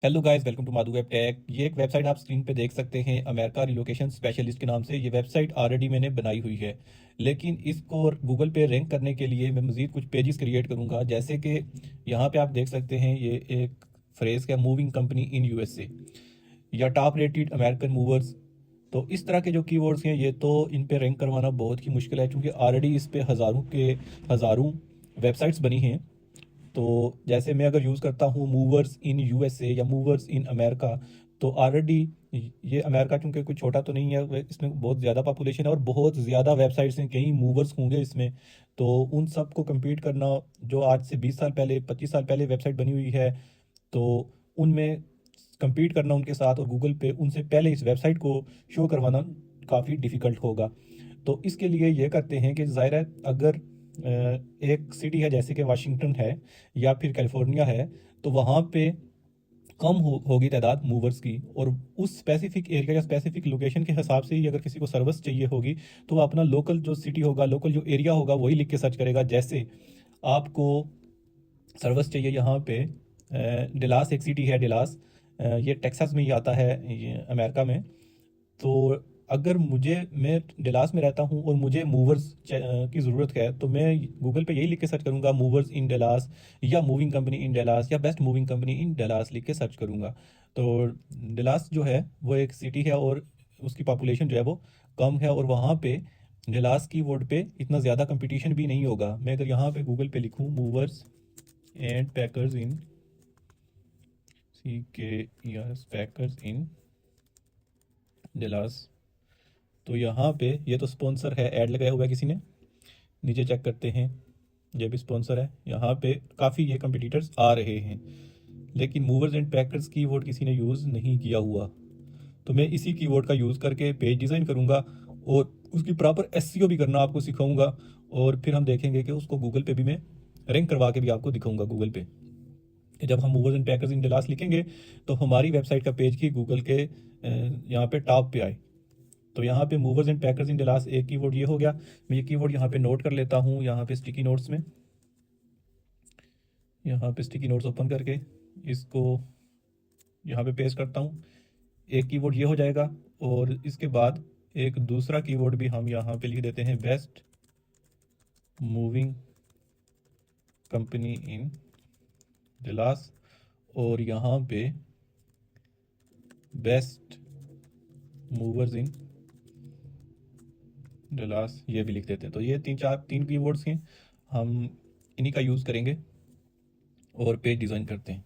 Hello guys, welcome to Madhu web tech. ये एक website आप स्क्रीन पे देख सकते हैं, अमेरिका रिलोकेशन स्पेशलिस्ट के नाम से। ये वेबसाइट ऑलरेडी मैंने बनाई हुई है, लेकिन इसको गूगल पे रैंक करने के लिए मैं मज़ीद कुछ पेजेस क्रिएट करूंगा। जैसे कि यहाँ पे आप देख सकते हैं, ये एक फ्रेज है, मूविंग कंपनी इन यूएसए या टॉप रेटेड अमेरिकन मूवर्स। तो इस तरह के जो कीवर्ड्स हैं, ये तो इन पे रैंक करवाना बहुत ही मुश्किल है, क्योंकि ऑलरेडी इस पे हज़ारों वेबसाइट्स बनी हैं। तो जैसे मैं अगर यूज़ करता हूँ मूवर्स इन यूएसए या मूवर्स इन अमेरिका, तो ऑलरेडी ये अमेरिका चूंकि कोई छोटा तो नहीं है, इसमें बहुत ज़्यादा पॉपुलेशन है और बहुत ज़्यादा वेबसाइट्स हैं, कई मूवर्स होंगे इसमें। तो उन सब को compete करना, जो आज से 20 साल पहले 25 साल पहले वेबसाइट बनी हुई है, तो उनमें compete करना उनके साथ और गूगल पे उनसे पहले इस वेबसाइट को शो करवाना काफ़ी डिफ़िकल्ट होगा। तो इसके लिए ये करते हैं कि ज़ाहिर है, अगर एक सिटी है जैसे कि वाशिंगटन है या फिर कैलिफोर्निया है, तो वहाँ पे कम होगी तादाद मूवर्स की, और उस स्पेसिफिक एरिया या स्पेसिफिक लोकेशन के हिसाब से ही अगर किसी को सर्विस चाहिए होगी, तो वो अपना लोकल जो सिटी होगा, लोकल जो एरिया होगा, वही लिख के सर्च करेगा। जैसे आपको सर्विस चाहिए यहाँ पे, डिलास एक सिटी है, डिलास, ये टेक्सास में ही आता है, ये अमेरिका में। तो अगर मैं डलास में रहता हूँ और मुझे मूवर्स की ज़रूरत है, तो मैं गूगल पे यही लिख के सर्च करूँगा, मूवर्स इन डलास या मूविंग कंपनी इन डलास या best moving company in Dallas लिख के सर्च करूँगा। तो डलास जो है वो एक सिटी है, और उसकी पॉपुलेशन जो है वो कम है, और वहाँ पे डलास की वर्ड पे इतना ज़्यादा कंपटीशन भी नहीं होगा। मैं अगर यहाँ पे गूगल पे लिखूँ movers and packers in, packers in Dallas, तो यहाँ पे ये तो स्पॉन्सर है, ऐड लगाया हुआ है किसी ने। नीचे चेक करते हैं, ये भी स्पॉन्सर है। यहाँ पे काफ़ी ये कंपटीटर्स आ रहे हैं, लेकिन मूवर्स एंड पैकर्स कीवर्ड किसी ने यूज़ नहीं किया हुआ। तो मैं इसी कीवर्ड का यूज़ करके पेज डिज़ाइन करूँगा और उसकी प्रॉपर एसईओ भी करना आपको सिखाऊंगा, और फिर हम देखेंगे कि उसको गूगल पे भी मैं रैंक करवा के भी आपको दिखाऊंगा गूगल पे। जब हम movers and packers in Dallas लिखेंगे, तो हमारी वेबसाइट का पेज की गूगल के यहाँ पे टॉप पे आए। तो यहाँ पे movers and packers in Dallas एक कीवर्ड ये हो गया। मैं ये कीवर्ड यहाँ पे नोट कर लेता हूँ, यहाँ पे स्टिकी नोट्स में। यहाँ पे स्टिकी नोट्स ओपन करके इसको यहाँ पे पेस्ट करता हूँ। एक कीवर्ड ये हो जाएगा, और इसके बाद एक दूसरा कीवर्ड भी हम यहाँ पे लिख देते हैं, best moving company in Dallas, और यहाँ पे बेस्ट मूवर्स इन डलास ये भी लिख देते हैं। तो ये तीन कीवर्ड्स हैं, हम इन्हीं का यूज़ करेंगे और पेज डिज़ाइन करते हैं।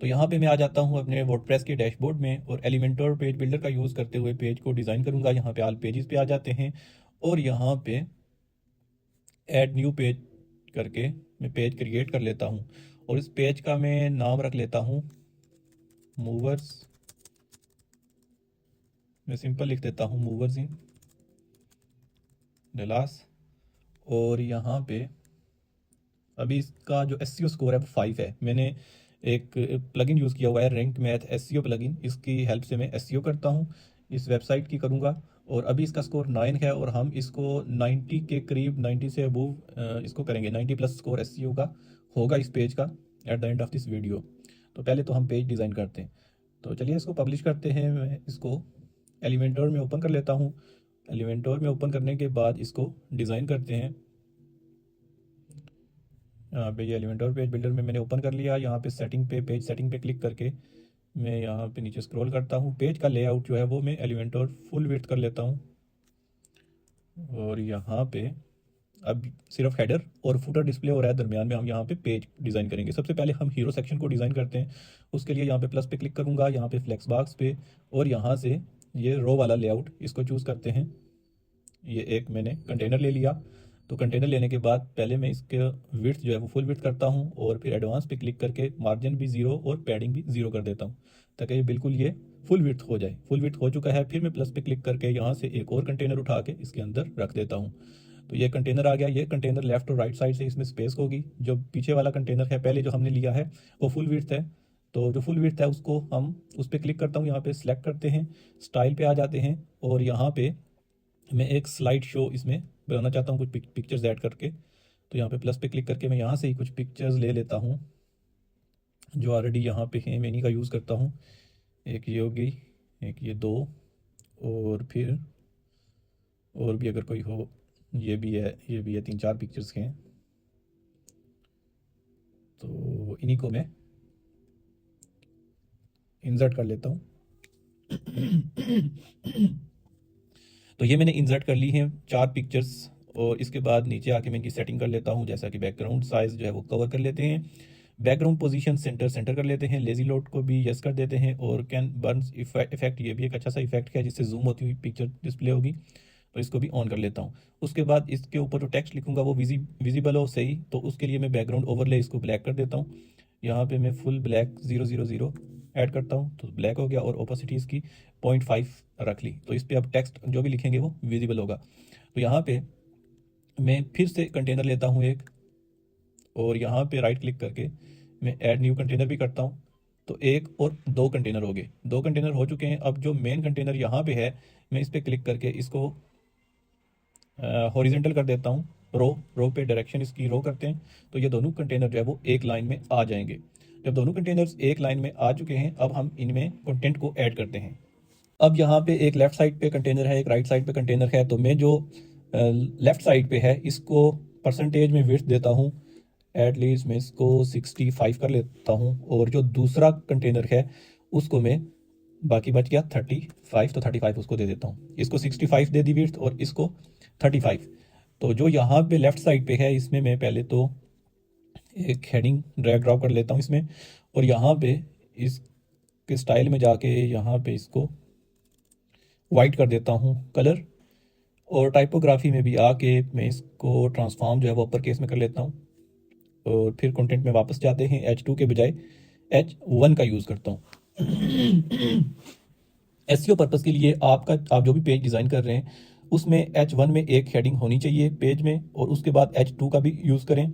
तो यहाँ पे मैं आ जाता हूँ अपने वर्डप्रेस के डैशबोर्ड में, और एलिमेंटर पेज बिल्डर का यूज़ करते हुए पेज को डिज़ाइन करूँगा। यहाँ पे ऑल पेजेस पे आ जाते हैं, और यहाँ पे ऐड न्यू पेज करके मैं पेज क्रिएट कर लेता हूँ, और इस पेज का मैं नाम रख लेता हूँ मूवर्स। मैं सिंपल लिख देता हूँ मूवर्स इन डलास। और यहाँ पे अभी इसका जो एसईओ स्कोर है वो 5 है। मैंने एक प्लगइन यूज़ किया हुआ है, रैंक मैथ एसईओ प्लगइन। इसकी हेल्प से मैं एसईओ करता हूँ, इस वेबसाइट की करूँगा। और अभी इसका स्कोर 9 है, और हम इसको 90 के करीब, 90 से अबूव इसको करेंगे। 90 प्लस स्कोर एसईओ का होगा इस पेज का at the end of this video. तो पहले तो हम पेज डिज़ाइन करते हैं। तो चलिए इसको पब्लिश करते हैं। मैं इसको एलिमेंटोर में ओपन कर लेता हूँ। एलिमेंटोर में ओपन करने के बाद इसको डिज़ाइन करते हैं। यहाँ पे ये एलिमेंटर पेज बिल्डर में मैंने ओपन कर लिया। यहाँ पे सेटिंग पे, पेज सेटिंग पे क्लिक करके मैं यहाँ पे नीचे स्क्रॉल करता हूँ। पेज का लेआउट जो है वो मैं एलिमेंटर फुल विड्थ कर लेता हूँ, और यहाँ पे अब सिर्फ हेडर और फुटर डिस्प्ले हो रहा है। दरमियान में हम यहाँ पे पेज डिज़ाइन करेंगे। सबसे पहले हम हीरो सेक्शन को डिज़ाइन करते हैं। उसके लिए यहाँ पे प्लस पे क्लिक करूँगा, यहाँ पे फ्लेक्स बॉक्स पे, और यहाँ से ये रो वाला लेआउट इसको चूज़ करते हैं। ये एक मैंने कंटेनर ले लिया। तो कंटेनर लेने के बाद पहले मैं इसके विड्थ जो है वो फुल विड्थ करता हूँ, और फिर एडवांस पे क्लिक करके मार्जिन भी 0 और पैडिंग भी 0 कर देता हूँ, ताकि ये बिल्कुल ये फुल विड्थ हो जाए। फुल विड्थ हो चुका है। फिर मैं प्लस पे क्लिक करके यहाँ से एक और कंटेनर उठा के इसके अंदर रख देता हूँ। तो ये कंटेनर आ गया। ये कंटेनर लेफ्ट और राइट साइड से इसमें स्पेस होगी। जो पीछे वाला कंटेनर है पहले जो हमने लिया है वो फुल विड्थ है। तो जो फुल विड्थ है उसको हम उस पर क्लिक करता हूँ, यहाँ पे सिलेक्ट करते हैं, स्टाइल पे आ जाते हैं, और यहाँ पे मैं एक स्लाइड शो इसमें बनाना चाहता हूँ, कुछ पिक्चर्स ऐड करके। तो यहाँ पे प्लस पे क्लिक करके मैं यहाँ से ही कुछ पिक्चर्स ले लेता हूँ। जो ऑलरेडी यहाँ पे हैं मैं इन्हीं का यूज़ करता हूँ। एक ये होगी, एक ये दो, और फिर और भी अगर कोई हो, ये भी है, ये भी है, 3-4 पिक्चर्स हैं। तो इन्हीं को मैं इंसर्ट कर लेता हूँ। तो ये मैंने इंसर्ट कर ली हैं 4 पिक्चर्स, और इसके बाद नीचे आके मैं इनकी सेटिंग कर लेता हूँ, जैसा कि बैकग्राउंड साइज़ जो है वो कवर कर लेते हैं, बैकग्राउंड पोजीशन सेंटर कर लेते हैं, लेजी लोड को भी यस कर देते हैं, और कैन बर्न इफेक्ट, ये भी एक अच्छा सा इफेक्ट है जिससे जूम होती हुई पिक्चर डिस्प्ले होगी, तो इसको भी ऑन कर लेता हूँ। उसके बाद इसके ऊपर जो टेक्स्ट लिखूंगा वो विजिबल हो सही, तो उसके लिए मैं बैकग्राउंड ओवरले इसको ब्लैक कर देता हूँ। यहाँ पे मैं फुल ब्लैक 000 ऐड करता हूँ, तो ब्लैक हो गया, और ओपेसिटी इसकी 0.5 रख ली, तो इस पर अब टेक्स्ट जो भी लिखेंगे वो विजिबल होगा। तो यहाँ पे मैं फिर से कंटेनर लेता हूँ एक, और यहाँ पे राइट क्लिक करके मैं ऐड न्यू कंटेनर भी करता हूँ। तो एक और 2 कंटेनर हो गए, 2 कंटेनर हो चुके हैं। अब जो मेन कंटेनर यहाँ पे है, मैं इस पर क्लिक करके इसको हॉरिजेंटल कर देता हूँ, रो पे डायरेक्शन इसकी रो करते हैं, तो ये दोनों कंटेनर जो है वो एक लाइन में आ जाएंगे। जब दोनों कंटेनर्स एक लाइन में आ चुके हैं, अब हम इनमें कंटेंट को ऐड करते हैं। अब यहाँ पे एक लेफ्ट साइड पे कंटेनर है, एक राइट साइड पे कंटेनर है, तो मैं जो लेफ्ट साइड पे है इसको परसेंटेज में विड्थ देता हूँ, एटलीस्ट मैं इसको 65 कर लेता हूँ, और जो दूसरा कंटेनर है उसको मैं, बाकी बच गया 35, तो 35 उसको दे देता हूँ। इसको 65 दे दी विड्थ, और इसको 35। तो जो यहाँ पे लेफ्ट साइड पे है इसमें मैं पहले तो एक हेडिंग ड्रैग ड्रॉप कर लेता हूँ इसमें, और यहाँ पे इसके स्टाइल में जाके यहाँ पे इसको वाइट कर देता हूँ कलर, और टाइपोग्राफी में भी आके मैं इसको ट्रांसफॉर्म जो है वो अपर केस में कर लेता हूँ, और फिर कंटेंट में वापस जाते हैं, H2 के बजाय H1 का यूज़ करता हूँ। एसईओ पर्पज़ के लिए आप जो भी पेज डिज़ाइन कर रहे हैं उसमें H1 में एक हेडिंग होनी चाहिए पेज में, और उसके बाद H2 का भी यूज़ करें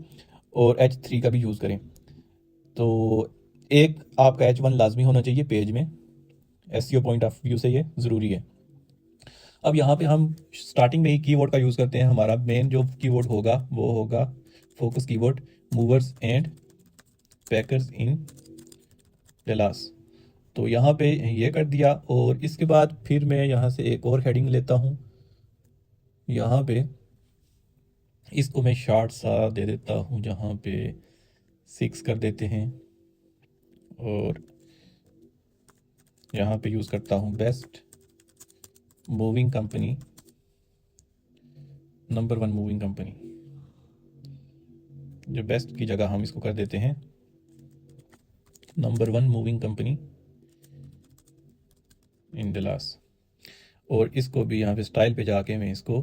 और H3 का भी यूज़ करें। तो एक आपका H1 लाजमी होना चाहिए पेज में, एसईओ पॉइंट ऑफ व्यू से ये ज़रूरी है। अब यहाँ पे हम स्टार्टिंग में ही कीवर्ड का यूज़ करते हैं। हमारा मेन जो कीवर्ड होगा वो होगा focus keyword, movers and packers in Dallas. तो यहाँ पे ये कर दिया, और इसके बाद फिर मैं यहाँ से एक और हेडिंग लेता हूँ। यहाँ पे इसको मैं शार्ट सा दे देता हूँ, जहाँ पे 6 कर देते हैं, और यहाँ पे यूज़ करता हूँ best moving company, number 1 moving company. जो बेस्ट की जगह हम इसको कर देते हैं number 1 moving company in Dallas. और इसको भी यहाँ पे स्टाइल पे जाके मैं इसको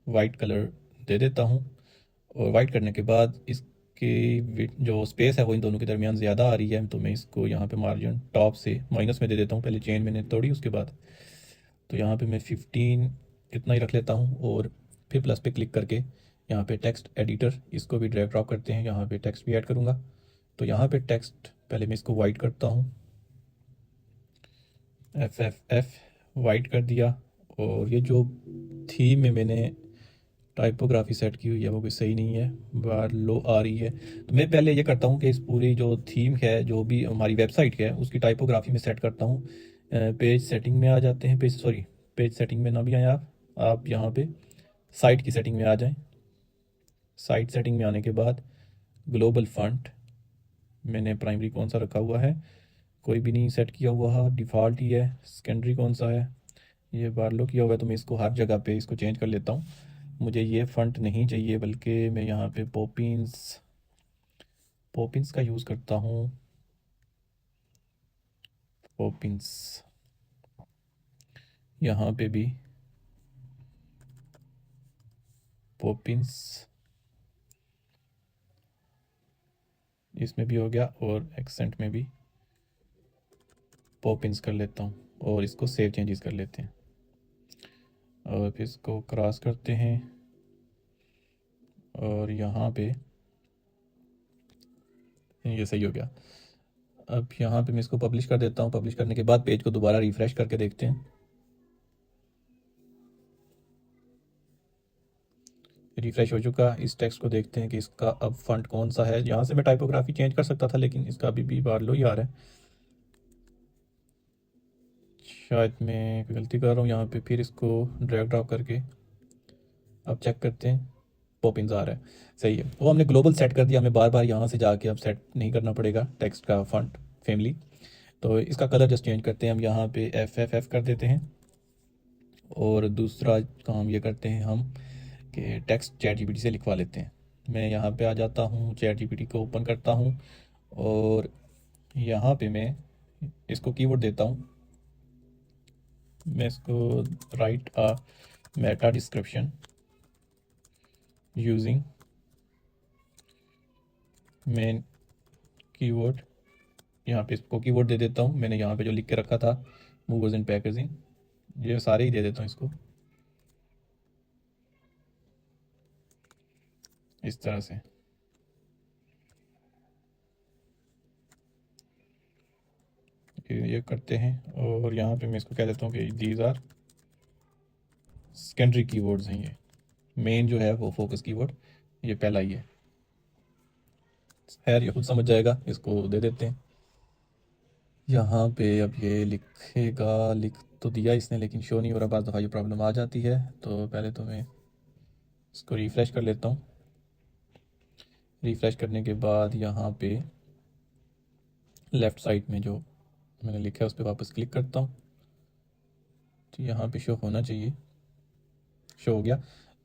वाइट कलर दे देता हूँ, और वाइट करने के बाद इसकी जो स्पेस है वो इन दोनों के दरमियान ज़्यादा आ रही है, तो मैं इसको यहाँ पे मार्जिन टॉप से माइनस में दे देता हूँ। पहले चेन मैंने तोड़ी उसके बाद, तो यहाँ पे मैं 15 इतना ही रख लेता हूँ, और फिर प्लस पे क्लिक करके यहाँ पे टेक्स्ट एडिटर इसको भी ड्रैग ड्रॉप करते हैं। यहाँ पे टेक्स्ट भी ऐड करूँगा, तो यहाँ पे टेक्स्ट पहले मैं इसको वाइट करता हूँ, FFF वाइट कर दिया। और ये जो थीम में मैंने टाइपोग्राफी सेट की हुई है वो भी सही नहीं है, बार लो आ रही है, तो मैं पहले ये करता हूँ कि इस पूरी जो थीम है जो भी हमारी वेबसाइट है उसकी टाइपोग्राफी में सेट करता हूँ। पेज सेटिंग में आ जाते हैं, पेज सेटिंग में ना भी आए आप यहाँ पे साइट की सेटिंग में आ जाएं। साइट सेटिंग में आने के बाद ग्लोबल फॉन्ट मैंने प्राइमरी कौन सा रखा हुआ है, कोई भी नहीं सेट किया हुआ है, डिफ़ॉल्ट ही है। सेकेंडरी कौन सा है, ये बारलो किया हुआ है, तो मैं इसको हर जगह पे इसको चेंज कर लेता हूँ। मुझे ये फंट नहीं चाहिए, बल्कि मैं यहाँ पे पॉपिंस का यूज़ करता हूँ। पॉपिंस यहाँ पे भी पॉपिंस इसमें भी हो गया, और एक्सेंट में भी पॉपिंस कर लेता हूँ, और इसको सेव चेंजेस कर लेते हैं, और फिर इसको क्रॉस करते हैं, और यहाँ पे ये सही हो गया। अब यहाँ पे मैं इसको पब्लिश कर देता हूँ। पब्लिश करने के बाद पेज को दोबारा रिफ़्रेश करके देखते हैं। रिफ़्रेश हो चुका। इस टेक्स्ट को देखते हैं कि इसका अब फ़ॉन्ट कौन सा है। यहाँ से मैं टाइपोग्राफी चेंज कर सकता था, लेकिन इसका अभी भी बारलो ही आ रहा है। शायद मैं कोई गलती कर रहा हूँ यहाँ पे। फिर इसको ड्रैग ड्रॉप करके अब चेक करते हैं, पॉपिंस आ रहा है। सही है, वो हमने ग्लोबल सेट कर दिया, हमें बार बार यहाँ से जाके अब सेट नहीं करना पड़ेगा टेक्स्ट का फ़ॉन्ट फैमिली। तो इसका कलर जस्ट चेंज करते हैं हम, यहाँ पे FFF कर देते हैं। और दूसरा काम ये करते हैं हम कि टेक्स्ट चैट जीपीटी से लिखवा लेते हैं। मैं यहाँ पे आ जाता हूँ, चैट जीपीटी को ओपन करता हूँ और यहाँ पे मैं इसको कीवर्ड देता हूँ। मैं इसको राइट अ Meta description using main keyword, यहाँ पे इसको कीवर्ड दे देता हूँ। मैंने यहाँ पे जो लिख के रखा था मूवर्स एंड पैकेजिंग, ये सारे ही दे देता हूँ इसको इस तरह से। ये करते हैं और यहाँ पे मैं इसको कह देता हूँ कि दीज आर सेकेंडरी कीवर्ड्स हैं। ये मेन जो है वो फोकस कीवर्ड, ये पहला ही है। खैर ये खुद समझ जाएगा, इसको दे देते हैं। यहाँ पे अब ये लिखेगा, लिख तो दिया इसने लेकिन शो नहीं हो रहा। बाद दफ़ा ये प्रॉब्लम आ जाती है। तो पहले तो मैं इसको रिफ़्रेश कर लेता हूँ। रिफ़्रेश करने के बाद यहाँ पे लेफ़्ट साइड में जो मैंने लिखा है उस पर वापस क्लिक करता हूँ। तो यहाँ पे शो होना चाहिए, शो हो गया।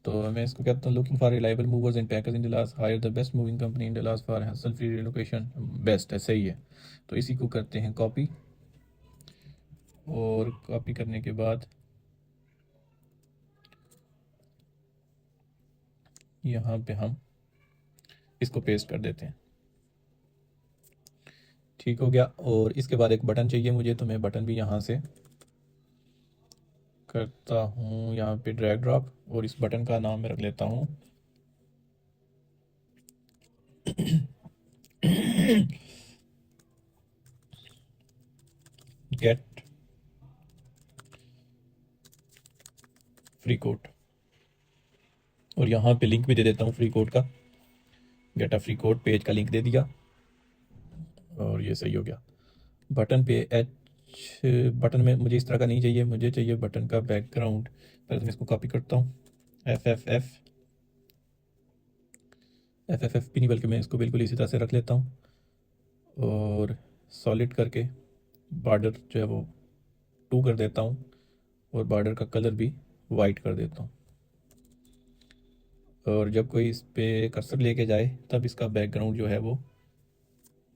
तो मैं इसको कहता हूँ looking for reliable movers and packers in Dallas, hire the best moving company in Dallas for hassle free relocation. Best है, सही है। तो इसी को करते हैं कॉपी, और कॉपी करने के बाद यहाँ पे हम इसको पेस्ट कर देते हैं। ठीक हो गया। और इसके बाद एक बटन चाहिए मुझे, तो मैं बटन भी यहाँ से करता हूँ, यहाँ पे ड्रैग ड्रॉप, और इस बटन का नाम मैं रख लेता हूँ गेट फ्री कोड। और यहाँ पे लिंक भी दे देता हूँ फ्री कोड का, get a free code, page का लिंक दे दिया और ये सही हो गया। बटन पे बटन में मुझे इस तरह का नहीं चाहिए, मुझे चाहिए बटन का बैकग्राउंड। पहले तो मैं इसको कॉपी करता हूँ, FFF भी नहीं बल्कि मैं इसको बिल्कुल इसी तरह से रख लेता हूँ, और सॉलिड करके बॉर्डर जो है वो 2 कर देता हूँ, और बॉर्डर का कलर भी वाइट कर देता हूँ। और जब कोई इस पे कर्सर लेके जाए तब इसका बैकग्राउंड जो है वो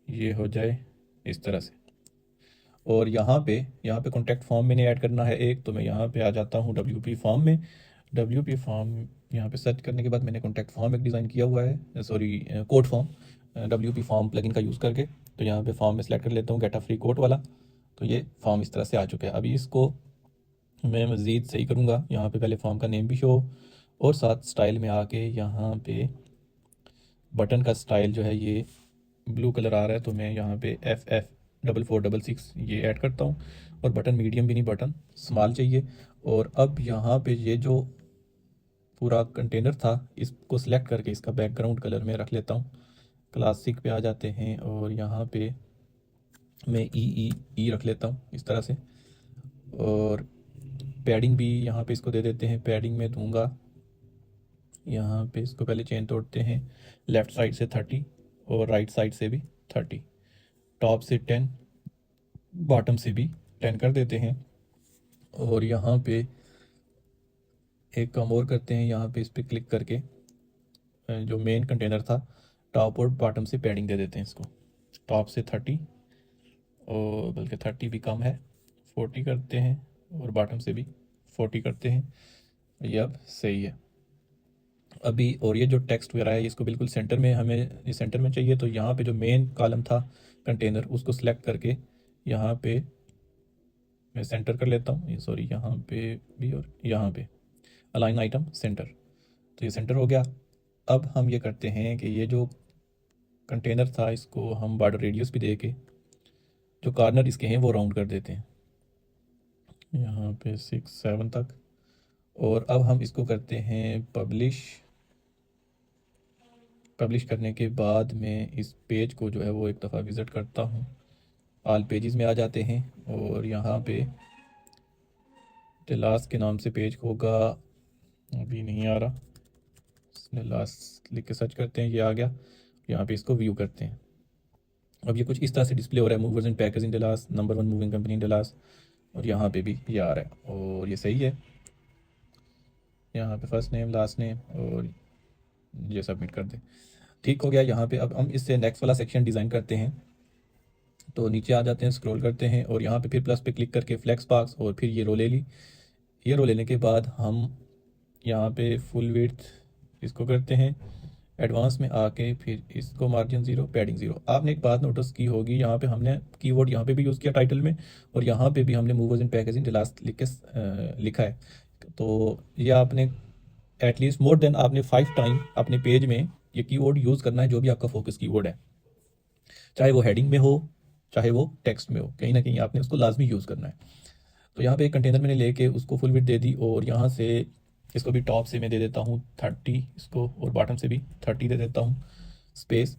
ये हो जाए इस तरह से। और यहाँ पे कॉन्टैक्ट फॉर्म मैंने ऐड करना है एक, तो मैं यहाँ पे आ जाता हूँ WP फॉर्म में। WP फॉर्म यहाँ पे सर्च करने के बाद मैंने कॉन्टैक्ट फॉर्म एक डिज़ाइन किया हुआ है, sorry code form, WP form plugin का यूज़ करके। तो यहाँ पे फॉर्म में सेलेक्ट कर लेता हूँ गेट अ फ्री कोड वाला। तो ये फॉर्म इस तरह से आ चुका है। अभी इसको मैं मज़ीद सही करूँगा। यहाँ पे पहले फॉर्म का नेम भी शो, और साथ स्टाइल में आके यहाँ पे बटन का स्टाइल जो है ये ब्लू कलर आ रहा है, तो मैं यहाँ पे FF4466 ये ऐड करता हूँ। और बटन मीडियम भी नहीं, बटन स्मॉल चाहिए। और अब यहाँ पे ये जो पूरा कंटेनर था इसको सिलेक्ट करके इसका बैकग्राउंड कलर में रख लेता हूँ। क्लासिक पे आ जाते हैं और यहाँ पे मैं ई रख लेता हूँ इस तरह से। और पैडिंग भी यहाँ पे इसको दे देते हैं, पैडिंग में दूंगा यहाँ पे। इसको पहले चेन तोड़ते हैं, लेफ़्ट साइड से 30 और राइट साइड से भी 30, टॉप से 10, बॉटम से भी 10 कर देते हैं। और यहाँ पे एक काम और करते हैं, यहाँ पे इस पर क्लिक करके जो मेन कंटेनर था टॉप और बॉटम से पैडिंग दे देते हैं इसको। टॉप से 30, और बल्कि 30 भी कम है, 40 करते हैं, और बॉटम से भी 40 करते हैं। ये अब सही है अभी। और ये जो टेक्स्ट वगैरह है इसको बिल्कुल सेंटर में, हमें ये सेंटर में चाहिए। तो यहाँ पे जो मेन कॉलम था कंटेनर उसको सिलेक्ट करके यहाँ पे मैं सेंटर कर लेता हूँ, ये सॉरी यहाँ पे भी, और यहाँ पे अलाइन आइटम सेंटर। तो ये सेंटर हो गया। अब हम ये करते हैं कि ये जो कंटेनर था इसको हम बॉर्डर रेडियस भी दे के जो कॉर्नर इसके हैं वो राउंड कर देते हैं यहाँ पे 6 7 तक। और अब हम इसको करते हैं पब्लिश पब्लिश करने के बाद मैं इस पेज को जो है वो एक दफ़ा विज़िट करता हूँ। ऑल पेजेस में आ जाते हैं और यहाँ पे लास्ट के नाम से पेज होगा, अभी नहीं आ रहा, लास्ट लिख के सर्च करते हैं, ये आ गया। यहाँ पे इसको व्यू करते हैं। अब ये कुछ इस तरह से डिस्प्ले हो रहा है, movers and packers in Dallas, number 1 moving company in Dallas, और यहाँ पे भी ये आ रहा है और ये सही है। यहाँ पे फर्स्ट नेम, लास्ट नेम, और ये सबमिट कर दें। ठीक हो गया। यहाँ पे अब हम इससे नेक्स्ट वाला सेक्शन डिज़ाइन करते हैं। तो नीचे आ जाते हैं, स्क्रॉल करते हैं और यहाँ पे फिर प्लस पे क्लिक करके फ्लेक्स बॉक्स और फिर ये रो ले ली। ये रो लेने के बाद हम यहाँ पे फुल विड्थ इसको करते हैं, एडवांस में आके फिर इसको मार्जिन 0, पैडिंग 0। आपने एक बात नोटिस की होगी, यहाँ पे हमने कीवर्ड यहाँ पे भी यूज़ किया टाइटल में, और यहाँ पे भी हमने मूवर्स एंड पैकेजिंग लास्ट लिख के लिखा है। तो ये आपने एटलीस्ट मोर देन आपने 5 टाइम अपने पेज में ये कीवर्ड यूज़ करना है, जो भी आपका फोकस कीवर्ड है, चाहे वो हेडिंग में हो चाहे वो टेक्स्ट में हो, कहीं ना कहीं आपने उसको लाजमी यूज़ करना है। तो यहाँ पे एक कंटेनर मैंने लेके उसको फुल विड्थ दे दी और यहाँ से इसको भी टॉप से मैं दे देता हूँ 30 इसको, और बॉटम से भी 30 दे देता हूँ स्पेस।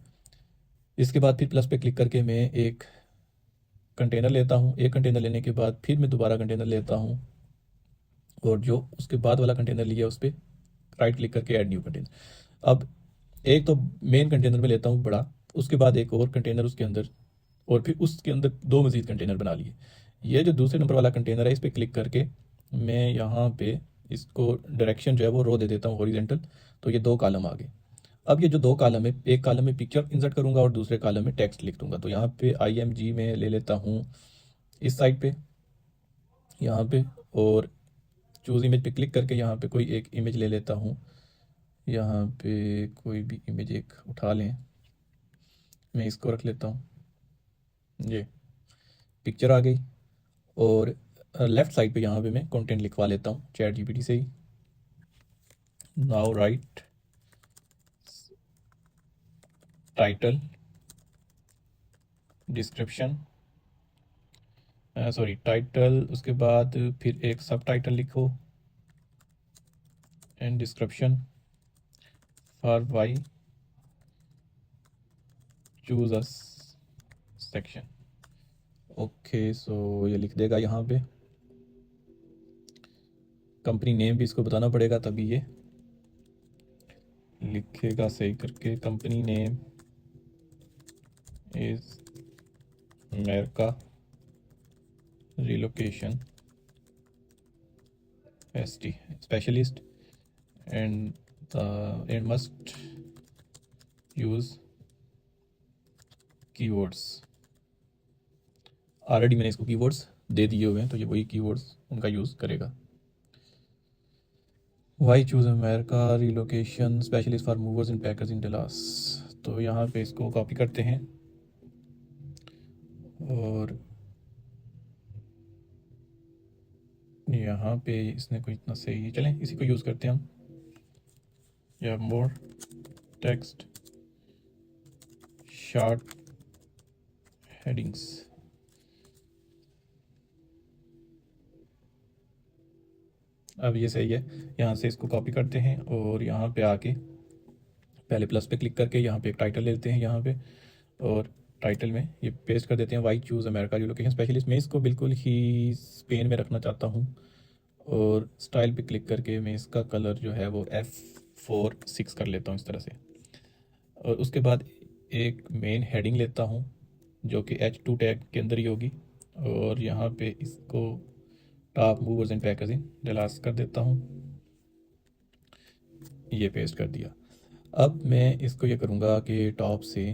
इसके बाद फिर प्लस पे क्लिक करके मैं एक कंटेनर लेता हूँ। एक कंटेनर लेने के बाद फिर मैं दोबारा कंटेनर लेता हूँ और जो उसके बाद वाला कंटेनर लिया उस पर राइट क्लिक करके ऐड न्यू कंटेनर। अब एक तो मेन कंटेनर में लेता हूँ बड़ा, उसके बाद एक और कंटेनर उसके अंदर, और फिर उसके अंदर 2 मज़ीद कंटेनर बना लिए। ये जो दूसरे नंबर वाला कंटेनर है इस पर क्लिक करके मैं यहाँ पे इसको डायरेक्शन जो है वो रो दे देता हूँ हॉरिजेंटल। तो ये 2 कॉलम आ गए। अब ये जो 2 कॉलम है, एक कॉलम में पिक्चर इंसर्ट करूँगा और दूसरे कॉलम में टेक्स्ट लिख दूँगा। तो यहाँ पे IMG में ले लेता हूँ इस साइड पे, यहाँ पे, और चूज़ इमेज पे क्लिक करके यहाँ पे कोई एक इमेज ले लेता हूँ। यहाँ पे कोई भी इमेज एक उठा लें, मैं इसको रख लेता हूँ, ये पिक्चर आ गई। और लेफ़्ट साइड पे यहाँ पे मैं कंटेंट लिखवा लेता हूँ चैट GPT से ही। Now write title, description, sorry title, उसके बाद फिर एक सब टाइटल लिखो and description for why choose a section. Okay, so ये लिख देगा। यहाँ पे कंपनी नेम भी इसको बताना पड़ेगा तभी ये लिखेगा सही करके। Company name is America relocation ST specialist and it must use keywords। Already मैंने इसको कीवर्ड्स दे दिए हुए हैं तो ये वही कीवर्ड्स उनका यूज़ करेगा। Why choose America relocation specialist for movers and packers in Dallas. तो यहाँ पे इसको कॉपी करते हैं और यहाँ पे इसने कोई इतना सही, चलें इसी को यूज़ करते हैं हम, या मोर टेक्स्ट शॉर्ट हेडिंग्स। अब ये सही है। यहाँ से इसको कॉपी करते हैं और यहाँ पे आके पहले प्लस पे क्लिक करके यहाँ पे एक टाइटल लेते हैं यहाँ पे, और टाइटल में ये पेस्ट कर देते हैं why choose America relocation specialist. मैं इसको बिल्कुल ही स्पेन में रखना चाहता हूँ और स्टाइल पे क्लिक करके मैं इसका कलर जो है वो F4 6 कर लेता हूँ इस तरह से। और उसके बाद एक मेन हेडिंग लेता हूँ जो कि H2 टैग के अंदर ही होगी, और यहाँ पे इसको top movers and packers in Dallas कर देता हूँ, ये पेस्ट कर दिया। अब मैं इसको ये करूँगा कि टॉप से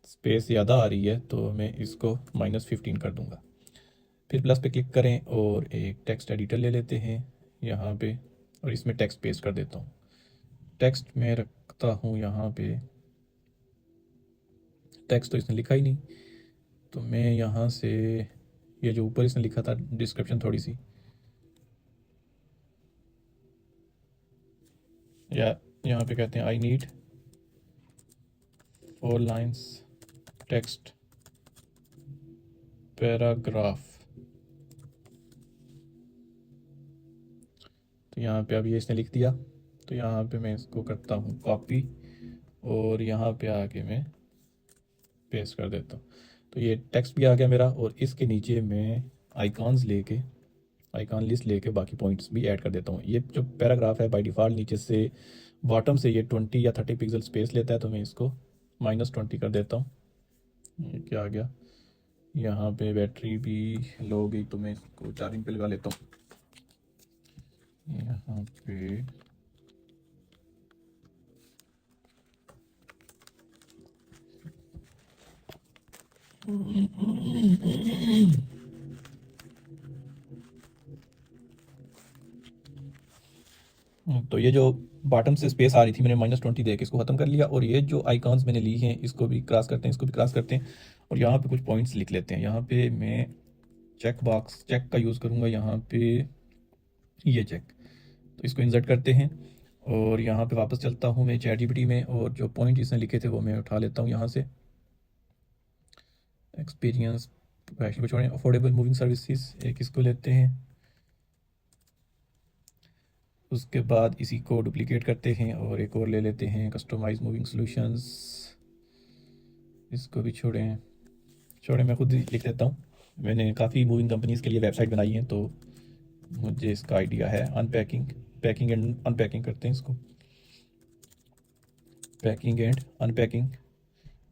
स्पेस ज़्यादा आ रही है तो मैं इसको -15 कर दूँगा। फिर प्लस पे क्लिक करें और एक टेक्स्ट एडिटर ले लेते हैं यहाँ पे, और इसमें टेक्स्ट पेस्ट कर देता हूँ। टेक्स्ट में रखता हूँ यहाँ पे, टेक्स्ट तो इसने लिखा ही नहीं, तो मैं यहाँ से ये जो ऊपर इसने लिखा था डिस्क्रिप्शन थोड़ी सी, या यहाँ पे कहते हैं I need 4 lines text paragraph. तो यहाँ पे अब ये इसने लिख दिया। तो यहाँ पे मैं इसको करता हूँ कॉपी और यहाँ पे आके मैं पेस्ट कर देता हूँ। तो ये टेक्स्ट भी आ गया मेरा, और इसके नीचे मैं आइकॉन्स लेके, आइकॉन लिस्ट लेके बाकी पॉइंट्स भी ऐड कर देता हूँ। ये जो पैराग्राफ है बाय डिफ़ॉल्ट नीचे से बॉटम से ये 20 या 30 पिक्सल स्पेस लेता है, तो मैं इसको -20 कर देता हूँ। ये क्या आ गया, यहाँ पे बैटरी भी लो हो गई, तो मैं इसको चार्जिंग पे लगा लेता हूँ। यहाँ पे तो ये जो बॉटम से स्पेस आ रही थी मैंने -20 दे के इसको ख़त्म कर लिया, और ये जो आइकॉन्स मैंने ली हैं इसको भी क्रॉस करते हैं, इसको भी क्रॉस करते हैं, और यहाँ पे कुछ पॉइंट्स लिख लेते हैं। यहाँ पे मैं चेक बॉक्स चेक का यूज़ करूँगा, यहाँ पे ये चेक, तो इसको इंसर्ट करते हैं, और यहाँ पे वापस चलता हूँ मैं चैट जीपीटी में, और जो पॉइंट इसने लिखे थे वो मैं उठा लेता हूँ यहाँ से। एक्सपीरियंस को छोड़ें, अफोर्डेबल मूविंग सर्विसेज एक इसको लेते हैं, उसके बाद इसी को डुप्लीकेट करते हैं और एक और ले लेते हैं कस्टमाइज मूविंग सॉल्यूशंस, इसको भी छोड़ें मैं खुद ही लिख देता हूँ। मैंने काफ़ी मूविंग कंपनीज़ के लिए वेबसाइट बनाई है, तो मुझे इसका आइडिया है। अनपैकिंग, पैकिंग एंड अनपैकिंग करते हैं इसको, पैकिंग एंड अनपैकिंग,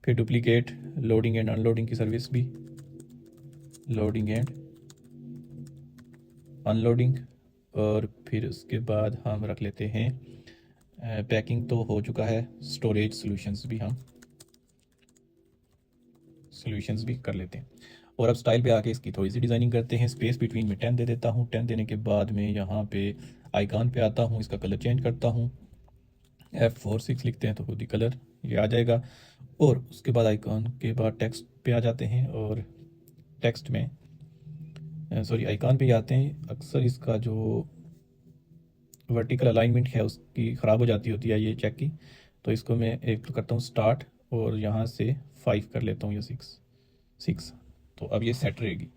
फिर डुप्लीकेट, लोडिंग एंड अनलोडिंग की सर्विस भी, लोडिंग एंड अनलोडिंग, और फिर उसके बाद हम रख लेते हैं पैकिंग तो हो चुका है, स्टोरेज सॉल्यूशंस भी कर लेते हैं। और अब स्टाइल पे आके इसकी थोड़ी सी डिज़ाइनिंग करते हैं। स्पेस बिटवीन में 10 दे देता हूँ। 10 देने के बाद में यहाँ पे आइकॉन पे आता हूँ, इसका कलर चेंज करता हूँ, F46 लिखते हैं तो खुद ही कलर ये आ जाएगा। और उसके बाद आइकॉन के बाद टेक्स्ट पे आ जाते हैं, और टेक्स्ट में सॉरी आइकॉन पे ही आते हैं। अक्सर इसका जो वर्टिकल अलाइनमेंट है उसकी ख़राब हो जाती होती है ये चेक की, तो इसको मैं एक तो करता हूँ स्टार्ट, और यहाँ से 5 कर लेता हूँ या 6, तो अब ये सेट रहेगी।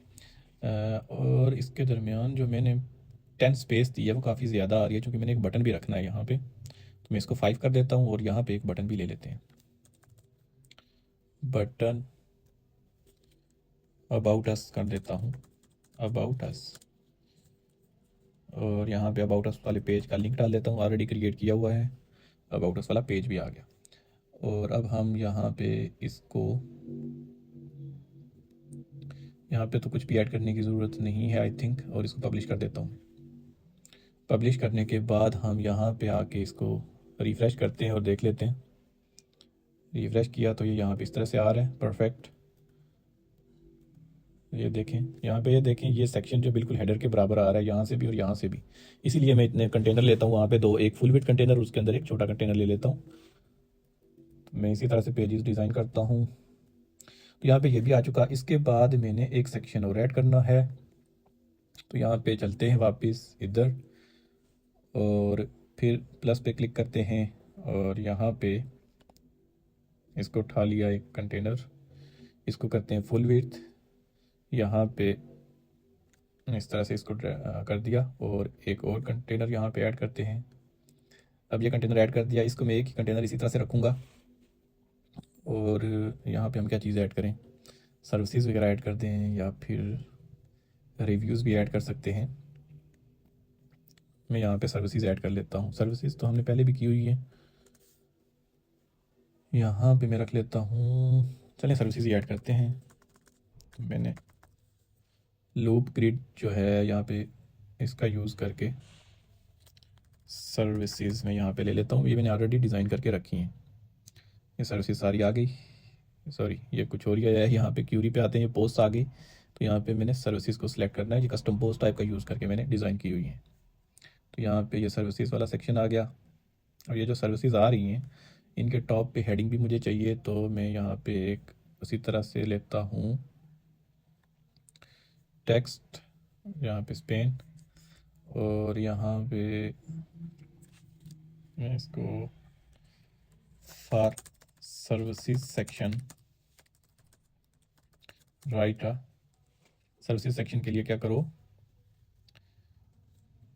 और इसके दरमियान जो मैंने 10 स्पेस दी है वो काफ़ी ज़्यादा आ रही है, क्योंकि मैंने एक बटन भी रखना है यहाँ पे, तो मैं इसको 5 कर देता हूँ, और यहाँ पे एक बटन भी ले लेते हैं, बटन अबाउट अस कर देता हूँ, अबाउट अस, और यहाँ पे अबाउट अस वाले पेज का लिंक डाल देता हूँ, ऑलरेडी क्रिएट किया हुआ है, अबाउट अस वाला पेज भी आ गया। और अब हम यहाँ पे इसको, यहाँ पे तो कुछ भी ऐड करने की ज़रूरत नहीं है आई थिंक, और इसको पब्लिश कर देता हूँ। पब्लिश करने के बाद हम यहाँ पे आके इसको रिफ़्रेश करते हैं और देख लेते हैं। रिफ़्रेश किया तो ये यहाँ पे इस तरह से आ रहा है, परफेक्ट। ये देखें, यहाँ पे ये देखें, ये सेक्शन जो बिल्कुल हेडर के बराबर आ रहा है यहाँ से भी और यहाँ से भी, इसीलिए मैं इतने कंटेनर लेता हूँ वहाँ पे दो, एक फुल विड्थ कंटेनर, उसके अंदर एक छोटा कंटेनर ले लेता हूँ। तो मैं इसी तरह से पेजेस डिज़ाइन करता हूँ। तो यहाँ पे ये भी आ चुका। इसके बाद मैंने एक सेक्शन और ऐड करना है, तो यहाँ पे चलते हैं वापस इधर, और फिर प्लस पे क्लिक करते हैं, और यहाँ पे इसको उठा लिया एक कंटेनर, इसको करते हैं फुल विड्थ, यहाँ पे इस तरह से इसको कर दिया, और एक और कंटेनर यहाँ पे ऐड करते हैं। अब ये कंटेनर ऐड कर दिया, इसको मैं एक ही कंटेनर इसी तरह से रखूँगा। और यहाँ पे हम क्या चीज़ ऐड करें, सर्विसेज वगैरह ऐड कर दें, या फिर रिव्यूज़ भी ऐड कर सकते हैं। मैं यहाँ पे सर्विसेज ऐड कर लेता हूँ, सर्विसेज तो हमने पहले भी की हुई है, यहाँ पे मैं रख लेता हूँ, चलें सर्विसेज ही ऐड करते हैं। तो मैंने लूप ग्रिड जो है यहाँ पे इसका यूज़ करके सर्विसेज में यहाँ पे ले लेता हूँ, ये मैंने ऑलरेडी डिज़ाइन करके रखी हैं। ये सर्विसेज सारी आ गई, सॉरी ये कुछ और ही आया है, यहाँ पे क्यूरी पे आते हैं, ये पोस्ट आ गई, तो यहाँ पे मैंने सर्विसेज को सिलेक्ट करना है, ये कस्टम पोस्ट टाइप का यूज़ करके मैंने डिज़ाइन की हुई है। तो यहाँ पे ये सर्विसेज वाला सेक्शन आ गया। और ये जो सर्विसेज आ रही हैं इनके टॉप पे हेडिंग भी मुझे चाहिए, तो मैं यहाँ पे एक उसी तरह से लेता हूँ टेक्स्ट, यहाँ पे स्पेन, और यहाँ पे मैं इसको for services section right, services section के लिए क्या करो,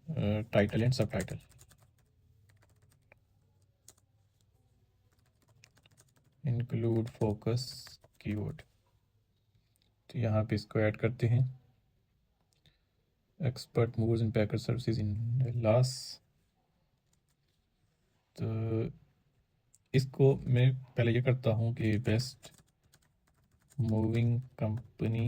टाइटल एंड सब टाइटल, इंक्लूड फोकस कीवर्ड, तो यहाँ पे इसको ऐड करते हैं। Expert movers and packer services in Dallas, तो इसको मैं पहले ये करता हूँ कि best moving company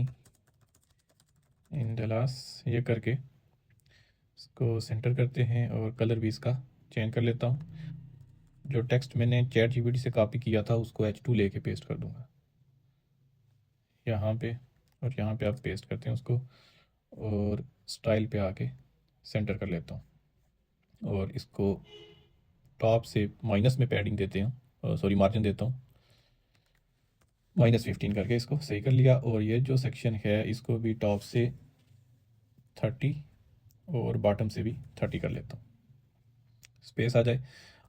in Dallas, ये करके इसको सेंटर करते हैं और कलर भी इसका चेंज कर लेता हूँ। जो टेक्स्ट मैंने चैट जीपीटी से कॉपी किया था उसको H2 लेके पेस्ट कर दूंगा यहाँ पे, और यहाँ पे आप पेस्ट करते हैं उसको, और स्टाइल पे आके सेंटर कर लेता हूँ और इसको टॉप से माइनस में पैडिंग देते हैं, सॉरी मार्जिन देता हूँ, -15 करके इसको सही कर लिया। और ये जो सेक्शन है इसको भी टॉप से 30 और बॉटम से भी 30 कर लेता हूँ, स्पेस आ जाए।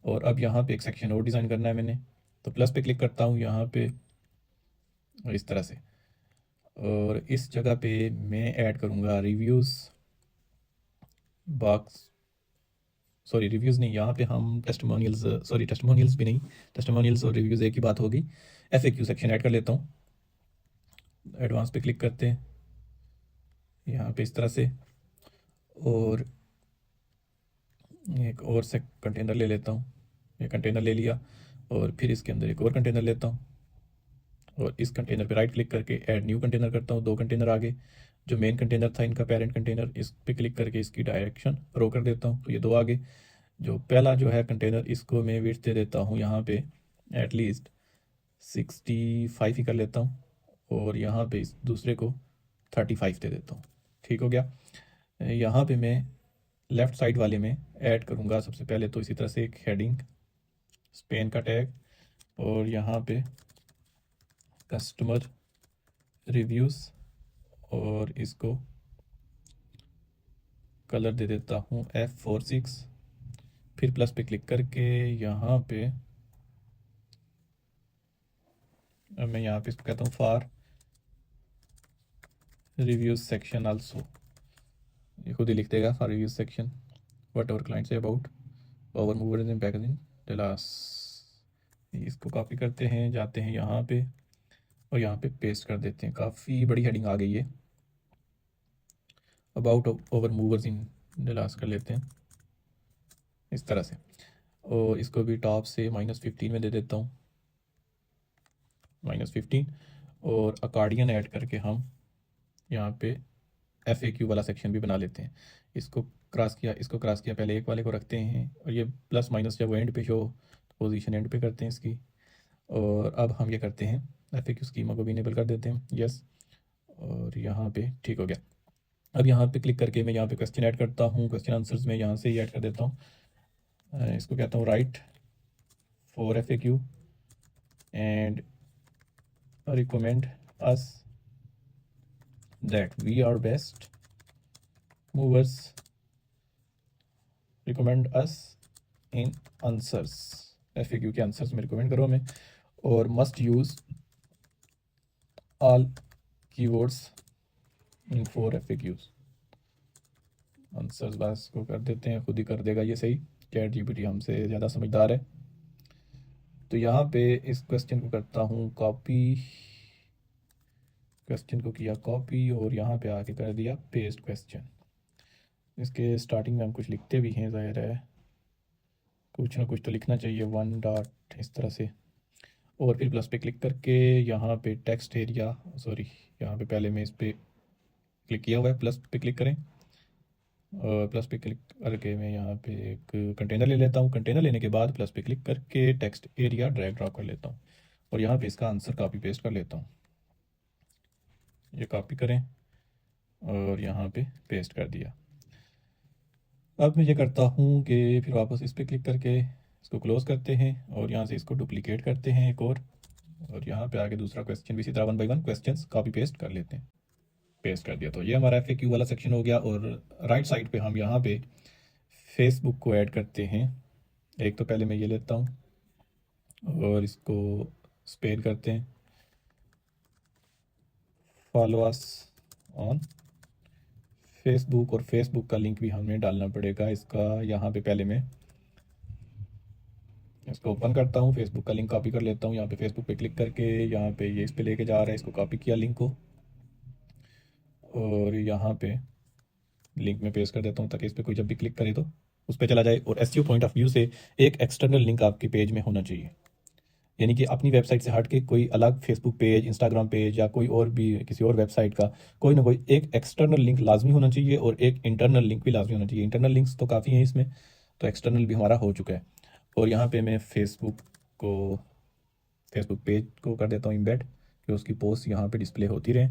और अब यहाँ पे एक सेक्शन और डिज़ाइन करना है मैंने, तो प्लस पे क्लिक करता हूँ यहाँ पे इस तरह से, और इस जगह पे मैं ऐड करूँगा रिव्यूज़ बॉक्स, सॉरी रिव्यूज़ नहीं, यहाँ पे हम टेस्टिमोनियल्स, सॉरी टेस्टिमोनियल्स भी नहीं, टेस्टिमोनियल्स और रिव्यूज़ एक ही बात होगी। FAQ सेक्शन ऐड कर लेता हूँ, एडवांस पे क्लिक करते हैं यहाँ पे इस तरह से, और एक और से कंटेनर ले लेता हूँ, ये कंटेनर ले लिया, और फिर इसके अंदर एक और कंटेनर लेता हूँ, और इस कंटेनर पे राइट क्लिक करके ऐड न्यू कंटेनर करता हूँ। 2 कंटेनर आगे, जो मेन कंटेनर था इनका पेरेंट कंटेनर, इस पे क्लिक करके इसकी डायरेक्शन रो कर देता हूँ, तो ये 2 आगे। जो पहला जो है कंटेनर इसको मैं विड्थ दे देता हूँ यहाँ पे एटलीस्ट 65 ही कर लेता हूँ, और यहाँ पे इस दूसरे को 35 दे देता हूँ। ठीक हो गया। यहाँ पे मैं लेफ़्ट साइड वाले में ऐड करूँगा सबसे पहले तो इसी तरह से एक हेडिंग, स्पेन का टैग, और यहाँ पे कस्टमर रिव्यूज़, और इसको कलर दे देता हूँ F46। फिर प्लस पे क्लिक करके यहाँ पे अब मैं यहाँ पे इसको कहता हूँ फॉर रिव्यूज सेक्शन आल्सो, ये खुद ही लिख देगा for reviews section what ever client say about power movers in packaging Dallas. इसको कॉपी करते हैं, जाते हैं यहाँ पे और यहाँ पे पेस्ट कर देते हैं। काफ़ी बड़ी हेडिंग आ गई है, about over movers in Dallas कर लेते हैं इस तरह से, और इसको भी टॉप से -15 में दे देता हूँ, -15, और अकॉर्डियन ऐड करके हम यहाँ पे FAQ वाला सेक्शन भी बना लेते हैं। इसको क्रॉस किया, पहले एक वाले को रखते हैं, और ये प्लस माइनस जब वो एंड पे शो, पोजीशन एंड पे करते हैं इसकी। और अब हम ये करते हैं FAQ स्कीमा को भी इनेबल कर देते हैं, यस, और यहाँ पे ठीक हो गया। अब यहाँ पे क्लिक करके मैं यहाँ पे क्वेश्चन ऐड करता हूँ, क्वेश्चन आंसर्स में यहाँ से ही ऐड कर देता हूँ। इसको कहता हूँ right for FAQ and recommend us that we are best movers, recommend us in answers, FAQ के आंसर्स में रिकमेंड करो हमें, और must use all keywords in 4 FAQs। Answers बस को कर देते हैं, खुद ही कर देगा ये सही, चैट जीपीटी हमसे ज़्यादा समझदार है। तो यहाँ पे इस क्वेश्चन को करता हूँ कॉपी, क्वेश्चन को किया कॉपी, और यहाँ पे आके कर दिया पेस्ट क्वेश्चन। इसके स्टार्टिंग में हम कुछ लिखते भी हैं, ज़ाहिर है कुछ ना कुछ तो लिखना चाहिए, 1 डॉट इस तरह से, और फिर प्लस पे क्लिक करके यहाँ पे टेक्स्ट एरिया, सॉरी यहाँ पे पहले मैं इस पर क्लिक किया हुआ है, प्लस पे क्लिक करें, और प्लस पे क्लिक करके मैं यहाँ पे एक कंटेनर ले लेता हूँ। कंटेनर लेने के बाद प्लस पे क्लिक करके टेक्स्ट एरिया ड्रैग ड्रॉप कर लेता हूँ, और यहाँ पे इसका आंसर कॉपी पेस्ट कर लेता हूँ। ये कॉपी करें और यहाँ पे पेस्ट कर दिया। अब मैं ये करता हूँ कि फिर वापस इस पर क्लिक करके इसको क्लोज़ करते हैं, और यहाँ से इसको डुप्लीकेट करते हैं एक और यहाँ पे आगे दूसरा क्वेश्चन भी इसी तरह 1 बाय 1 क्वेश्चंस कॉपी पेस्ट कर लेते हैं। पेस्ट कर दिया, तो ये हमारा FAQ वाला सेक्शन हो गया। और राइट साइड पे हम यहाँ पे फेसबुक को ऐड करते हैं। एक तो पहले मैं ये लेता हूँ और इसको स्पेल करते हैं, फॉलो अस ऑन फेसबुक, और फेसबुक का लिंक भी हमें डालना पड़ेगा इसका। यहाँ पे पहले मैं इसको ओपन करता हूँ, फेसबुक का लिंक कॉपी कर लेता हूँ, यहाँ पे फेसबुक पे क्लिक करके यहाँ पे ये इस पे लेके जा रहा है, इसको कॉपी किया लिंक को और यहाँ पे लिंक में पेस्ट कर देता हूँ ताकि इस पर कोई जब भी क्लिक करे तो उस पर चला जाए। और एसईओ पॉइंट ऑफ व्यू से एक एक्सटर्नल लिंक आपके पेज में होना चाहिए, यानी कि अपनी वेबसाइट से हट के कोई अलग फेसबुक पेज, इंस्टाग्राम पेज या कोई और भी किसी और वेबसाइट का कोई ना कोई एक एक्सटर्नल लिंक लाजमी होना चाहिए और एक इंटरनल लिंक भी लाजमी होना चाहिए। इंटरनल लिंक्स तो काफ़ी हैं इसमें, तो एक्सटर्नल भी हमारा हो चुका है। और यहाँ पे मैं फेसबुक पेज को कर देता हूँ इम्बेड कि उसकी पोस्ट यहाँ पे डिस्प्ले होती रहे।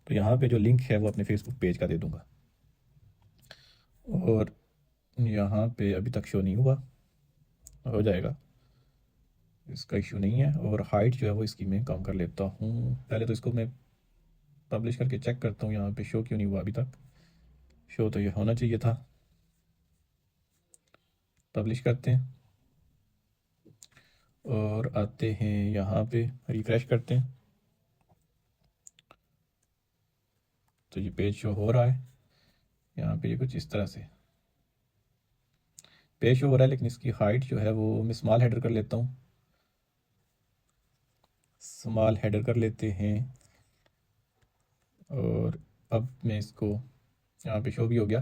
तो यहाँ पे जो लिंक है वो अपने फेसबुक पेज का दे दूँगा और यहाँ पे अभी तक शो नहीं हुआ, हो जाएगा, इसका इशू नहीं है। और हाइट जो है वो इसकी मैं कम कर लेता हूँ। पहले तो इसको मैं पब्लिश करके चेक करता हूँ यहाँ पे शो क्यों नहीं हुआ अभी तक। शो तो ये होना चाहिए था। पब्लिश करते हैं और आते हैं यहाँ पे, रिफ्रेश करते हैं तो ये पेज शो हो रहा है। यहाँ पे ये कुछ इस तरह से पेज शो हो रहा है, लेकिन इसकी हाइट जो है वो मैं स्मॉल हेडर कर लेता हूँ। स्मॉल हेडर कर लेते हैं और अब मैं इसको, यहाँ पे शो भी हो गया,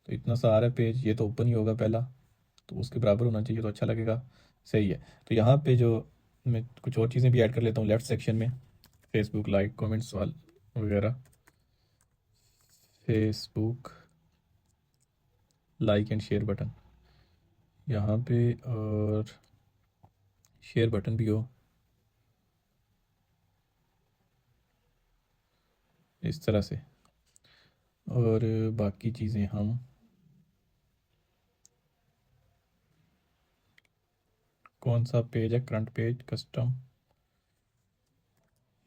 तो इतना सा आ रहा है पेज, ये तो ओपन ही होगा पहला, तो उसके बराबर होना चाहिए तो अच्छा लगेगा। सही है। तो यहाँ पे जो मैं कुछ और चीज़ें भी ऐड कर लेता हूँ लेफ्ट सेक्शन में, फेसबुक लाइक कमेंट्स वाल वगैरह, Facebook like and share button यहाँ पे, और शेयर बटन भी हो इस तरह से। और बाकी चीज़ें हम कौन सा पेज है, करंट पेज, कस्टम,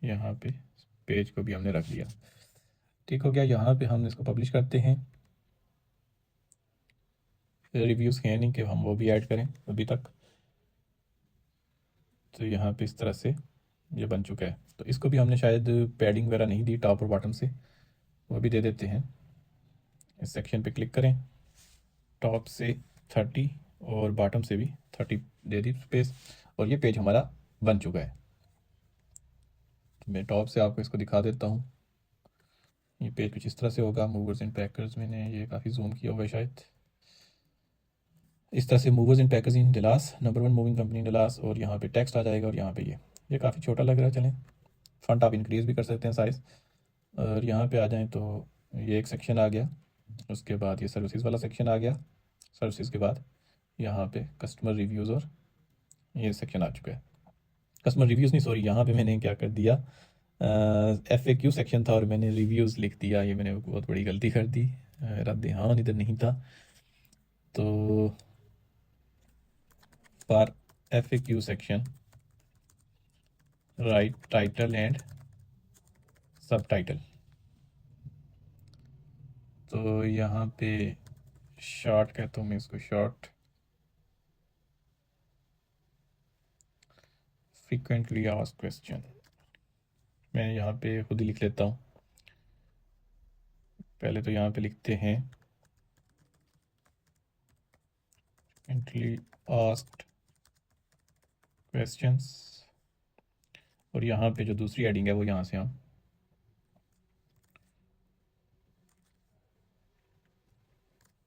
यहाँ पे पेज को भी हमने रख दिया। ठीक हो गया। यहाँ पे हम इसको पब्लिश करते हैं। रिव्यूज़ हैं नहीं कि हम वो भी ऐड करें अभी तक, तो यहाँ पे इस तरह से ये बन चुका है। तो इसको भी हमने शायद पैडिंग वगैरह नहीं दी टॉप और बॉटम से, वो भी दे देते हैं। इस सेक्शन पे क्लिक करें, टॉप से 30 और बॉटम से भी 30 दे दी स्पेस, और ये पेज हमारा बन चुका है। तो मैं टॉप से आपको इसको दिखा देता हूँ। ये पेज कुछ इस तरह से होगा। मूवर्स एंड पैकर्स, मैंने ये काफ़ी जूम किया हुआ है शायद। इस तरह से movers and packers in Dallas, number 1 moving company Dallas, और यहाँ पे टेक्स्ट आ जाएगा। और यहाँ पे ये काफ़ी छोटा लग रहा है, चलें फंट आप इंक्रीज़ भी कर सकते हैं साइज़। और यहाँ पे आ जाएं तो ये एक सेक्शन आ गया, उसके बाद ये सर्विसेज वाला सेक्शन आ गया, सर्विसेज के बाद यहाँ पे कस्टमर रिव्यूज़ और ये सेक्शन आ चुका है। कस्टमर रिव्यूज़ नहीं, सॉरी, यहाँ पे मैंने क्या कर दिया, FAQ सेक्शन था और मैंने रिव्यूज़ लिख दिया। ये मैंने बहुत बड़ी गलती कर दी, मेरा ध्यान इधर नहीं था। तो for FAQ section right title and सब टाइटल। तो यहाँ पे शॉर्ट कहता हूँ मैं इसको, शॉर्ट फ्रीक्वेंटली आस्क्ड क्वेश्चन, मैं यहाँ पे खुद ही लिख लेता हूँ। पहले तो यहाँ पे लिखते हैं फ्रीक्वेंटली आस्क्ड क्वेश्चंस, और यहाँ पे जो दूसरी हेडिंग है वो यहाँ से हम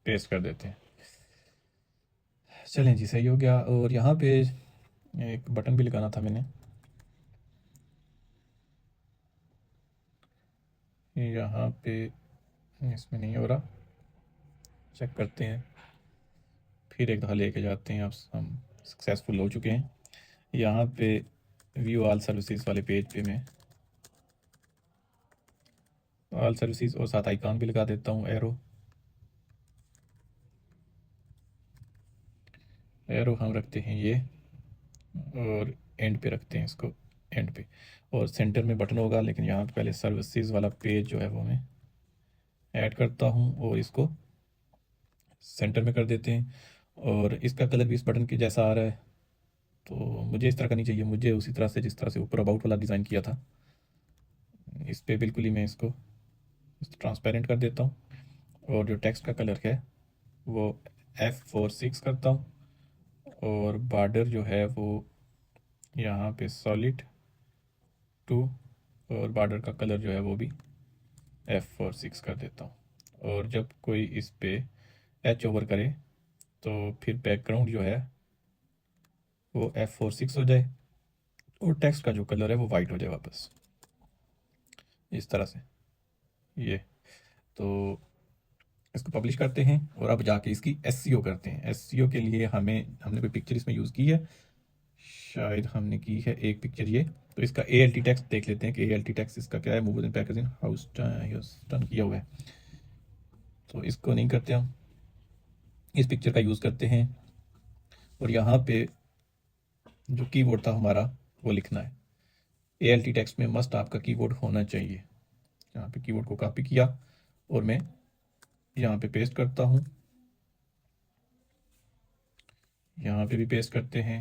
पेस्ट कर देते हैं। चलें जी, सही हो गया। और यहाँ पे एक बटन भी लगाना था मैंने, यहाँ पे इसमें नहीं हो रहा, चेक करते हैं, फिर एक दफ़ा लेके जाते हैं। अब हम सक्सेसफुल हो चुके हैं। यहाँ पे व्यू ऑल सर्विसेज वाले पेज पे मैं ऑल सर्विसेज और साथ आइकॉन भी लगा देता हूँ, एरो। एरो हम रखते हैं ये, और एंड पे रखते हैं इसको, एंड पे। और सेंटर में बटन होगा, लेकिन यहाँ पे पहले सर्विसेज वाला पेज जो है वो मैं ऐड करता हूँ और इसको सेंटर में कर देते हैं। और इसका कलर भी इस बटन के जैसा आ रहा है, तो मुझे इस तरह का नहीं चाहिए, मुझे उसी तरह से जिस तरह से ऊपर अबाउट वाला डिज़ाइन किया था, इस पर बिल्कुल ही मैं इसको ट्रांसपेरेंट कर देता हूँ। और जो टेक्स्ट का कलर है वो F46 करता हूँ, और बॉर्डर जो है वो यहाँ पे सॉलिड 2, और बॉर्डर का कलर जो है वो भी F4 6 कर देता हूँ। और जब कोई इस पे एच ओवर करे तो फिर बैकग्राउंड जो है वो F4 6 हो जाए और टेक्स्ट का जो कलर है वो वाइट हो जाए वापस, इस तरह से। ये तो इसको पब्लिश करते हैं और अब जाके इसकी एसईओ करते हैं। एसईओ के लिए हमने कोई पिक्चर इसमें यूज़ की है, शायद हमने की है एक पिक्चर ये। तो इसका ALT टेक्स्ट देख लेते हैं कि ALT टेक्स्ट इसका क्या है। मूव एंड पैकेजिंग ह्यूस्टन किया हुआ है, तो इसको नहीं करते हम, इस पिक्चर का यूज़ करते हैं। और यहाँ पे जो कीवर्ड था हमारा वो लिखना है। ALT टेक्स्ट में मस्ट आपका कीवर्ड होना चाहिए। यहाँ पे कीवर्ड को कॉपी किया और मैं यहाँ पे पेस्ट करता हूँ, यहाँ पे भी पेस्ट करते हैं,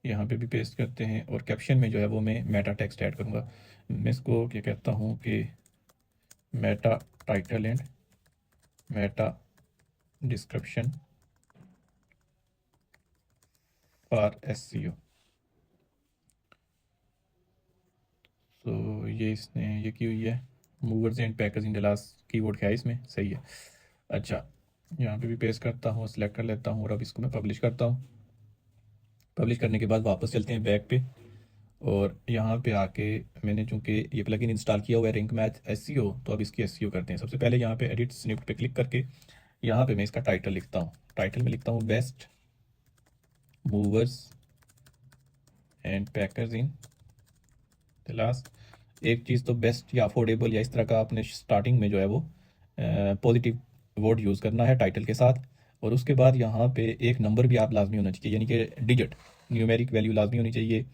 यहाँ पे भी पेस्ट करते हैं। और कैप्शन में जो है वो मैं मेटा टेक्स्ट ऐड करूँगा। मैं इसको क्या कहता हूँ कि Meta title and Meta description for SEO। तो ये इसने ये की हुई है। Movers and packers in Dallas keyword क्या है इसमें, सही है। अच्छा, यहाँ पे भी पेस्ट करता हूँ, सेलेक्ट कर लेता हूँ और अब इसको मैं पब्लिश करता हूँ। पब्लिश करने के बाद वापस चलते हैं बैक पे, और यहाँ पे आके मैंने चूंकि ये प्लगइन इंस्टॉल किया हुआ है रैंक मैथ SEO, तो अब इसकी SEO करते हैं। सबसे पहले यहाँ पे एडिट स्निप्ट पे क्लिक करके यहाँ पे मैं इसका टाइटल लिखता हूँ। टाइटल में लिखता हूँ best movers and packers in last. एक चीज़ तो बेस्ट या अफोर्डेबल या इस तरह का आपने स्टार्टिंग में जो है वो पॉजिटिव वर्ड यूज़ करना है टाइटल के साथ। और उसके बाद यहाँ पे एक नंबर भी आप लाजमी होना चाहिए, यानी कि डिजिट न्यूमेरिक वैल्यू लाजमी होनी चाहिए।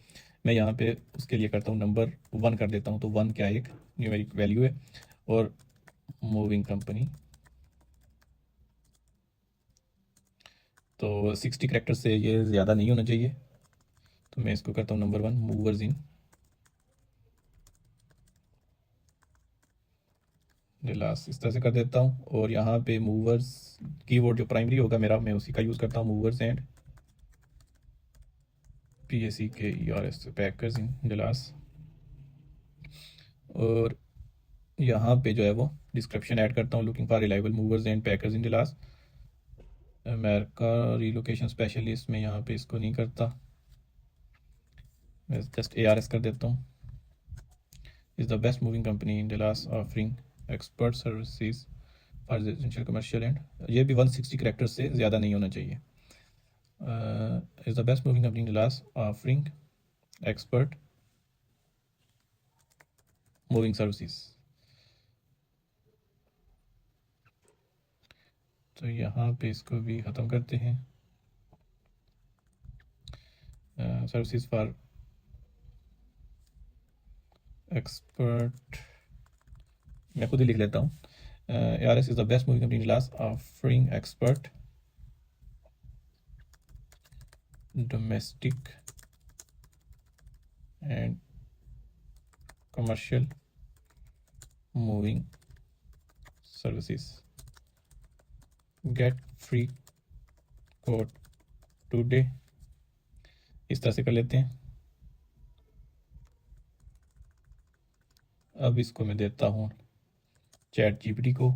मैं यहाँ पे उसके लिए करता हूँ नंबर 1 कर देता हूँ, तो 1 क्या एक न्यूमेरिक वैल्यू है। और मूविंग कंपनी, तो 60 कैरेक्टर से ये ज़्यादा नहीं होना चाहिए, तो मैं इसको करता हूँ नंबर 1 मूवर्स इन लास्ट, इस तरह से कर देता हूँ। और यहाँ पे मूवर्स कीवर्ड जो प्राइमरी होगा मेरा, मैं उसी का यूज़ करता हूँ, movers and PACKERS packers in Dallas. और यहाँ पे जो है वो डिस्क्रिप्शन ऐड करता हूँ, looking for reliable movers and packers in Dallas America relocation specialist. में यहाँ पे इसको नहीं करता, मैं जस्ट ARS कर देता हूँ। Is the best moving company in Dallas offering expert services for residential commercial and, ये भी 160 कैरेक्टर्स से ज़्यादा नहीं होना चाहिए। Is the best moving company in Dallas offering expert moving services. तो यहाँ पे इसको भी ख़त्म करते हैं। सर्विसेज फॉर एक्सपर्ट मैं खुद ही लिख लेता हूँ। ARS is the best moving company in Dallas offering expert domestic and commercial moving services. Get free code today, इस तरह से कर लेते हैं। अब इसको मैं देता हूँ ChatGPT को।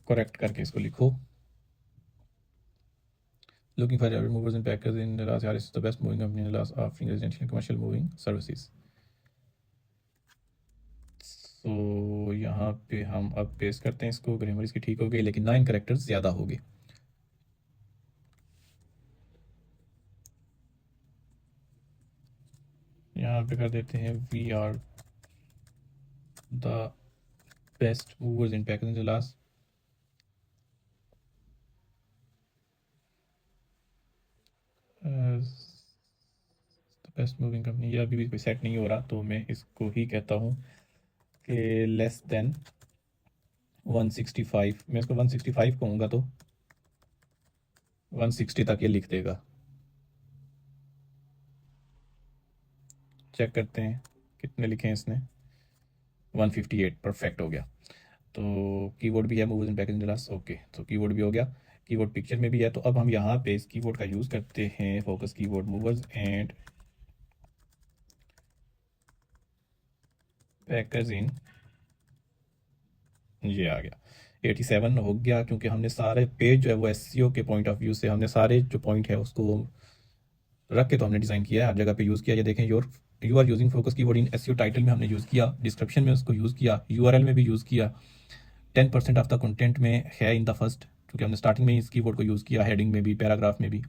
करेक्ट करके इसको लिखो, looking for reliable movers and packers in Dallas. ARS is the best moving company in Dallas offering residential and commercial moving services. तो यहाँ पे हम अब पेस्ट करते हैं इसको। ग्रामर इसकी ठीक हो गई, लेकिन 9 कैरेक्टर्स ज़्यादा हो गए। यहाँ पे कर देते हैं we are the best movers in packers in Dallas best moving company. ये अभी भी कोई सेट नहीं हो रहा, तो मैं इसको ही कहता हूँ कि लेस देन 165। मैं इसको 165 कहूँगा तो 160 तक ये लिख देगा। चेक करते हैं कितने लिखे हैं इसने, 158, परफेक्ट हो गया। तो कीवर्ड भी है moves in package class, okay, तो कीवर्ड भी हो गया, कीवर्ड पिक्चर में भी है। तो अब हम यहाँ पे इस कीवर्ड का यूज़ करते हैं, focus keyword movers and package इन, ये आ गया 87 हो गया, क्योंकि हमने सारे पेज जो है वो एसईओ के पॉइंट ऑफ व्यू से हमने सारे जो पॉइंट है उसको रख के तो हमने डिज़ाइन किया है, हर जगह पे यूज़ किया। ये देखें, you are using focus keyword in SEO, title में हमने यूज़ किया, डिस्क्रिप्शन में उसको यूज़ किया, यूआरएल में भी यूज़ किया, 10% ऑफ द कंटेंट में है इन द फर्स्ट, क्योंकि हमने स्टार्टिंग में ही इस कीवर्ड को यूज़ किया, हेडिंग में भी, पैराग्राफ में भी,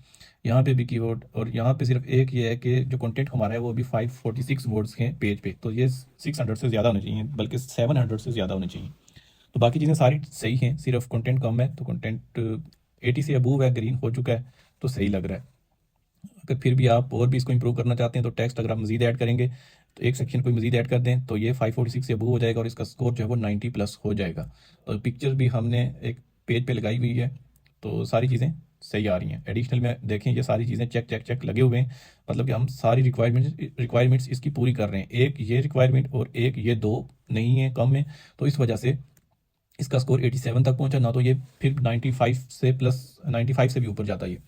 यहाँ पे भी कीवर्ड। और यहाँ पे सिर्फ एक ये है कि जो कंटेंट हमारा है वो भी 546 वर्ड्स हैं पेज पे, तो ये 600 से ज़्यादा होने चाहिए, बल्कि 700 से ज़्यादा होने चाहिए। तो बाकी चीज़ें सारी सही हैं, सिर्फ कंटेंट कम है, तो कंटेंट 80 से अबूव है, ग्रीन हो चुका है, तो सही लग रहा है। अगर फिर भी आप और भी इसको इंप्रूव करना चाहते हैं तो टेक्स्ट अगर आप मजीद ऐड करेंगे तो एक सेक्शन को मजीद ऐड कर दें तो ये 546 से अबूव हो जाएगा और इसका स्कोर जो है वो 90 प्लस हो जाएगा। तो पिक्चर भी हमने एक पेज पे लगाई हुई है, तो सारी चीज़ें सही आ रही हैं। एडिशनल में देखें, ये सारी चीज़ें चेक चेक चेक लगे हुए हैं, मतलब कि हम सारी रिक्वायरमेंट्स इसकी पूरी कर रहे हैं। एक ये रिक्वायरमेंट और एक ये, दो नहीं है, कम है, तो इस वजह से इसका स्कोर 87 तक पहुंचा, ना तो ये फिर 95 से प्लस 95 से भी ऊपर जाता है ये।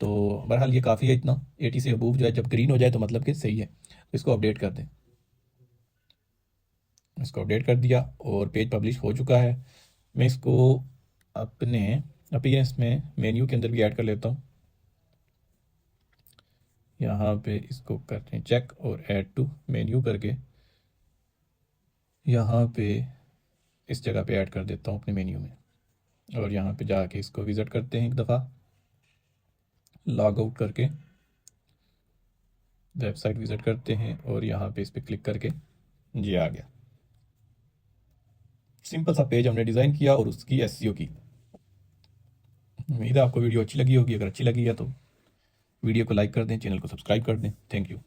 तो बहरहाल ये काफ़ी है इतना, 80 से अबूव जो है जब ग्रीन हो जाए तो मतलब कि सही है। तो इसको अपडेट कर दें, इसको अपडेट कर दिया और पेज पब्लिश हो चुका है। मैं इसको अपने अपीयरेंस में मेन्यू के अंदर भी ऐड कर लेता हूँ। यहाँ पे इसको करते हैं चेक और ऐड टू मेन्यू करके यहाँ पे इस जगह पे ऐड कर देता हूँ अपने मेन्यू में। और यहाँ पे जाके इसको विज़िट करते हैं एक दफ़ा, लॉग आउट करके वेबसाइट विज़िट करते हैं और यहाँ पे इस पर क्लिक करके ये आ गया। सिंपल सा पेज हमने डिज़ाइन किया और उसकी एसईओ की। उम्मीद है आपको वीडियो अच्छी लगी होगी, अगर अच्छी लगी है तो वीडियो को लाइक कर दें, चैनल को सब्सक्राइब कर दें। Thank you.